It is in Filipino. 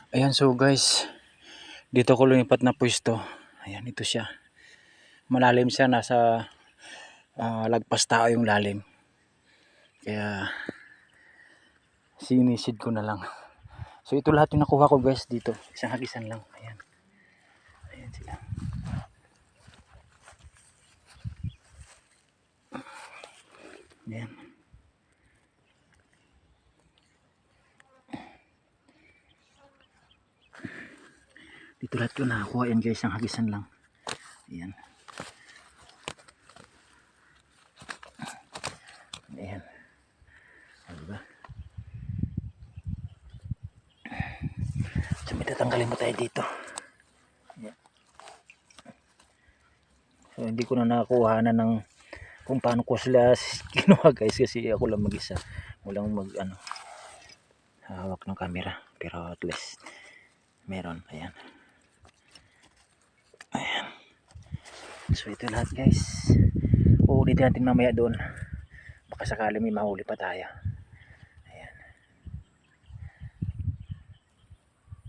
Ayan, so guys, dito ko lumipat na pwesto. Ayan, ito siya. Malalim siya, nasa lagpas tao yung lalim. Kaya sinisid ko na lang. So ito lahat yung nakuha ko guys dito. Isang hagisan lang. Ayan. Ayan sila. Ayan. Dito lahat ko nakakuha yan guys, isang hagisan lang. Ayan. Ayan. Diba? So may tatanggalin mo tayo dito. Ayan. So hindi ko na nakakuha na ng kung paano ko sila kinuha guys, kasi ako lang mag-isa. Walang hawak ng camera, pero at least meron. Ayan. Ayan. So ito lahat guys. Uulitin natin mamaya doon. Baka sakali may mahuli pa tayo.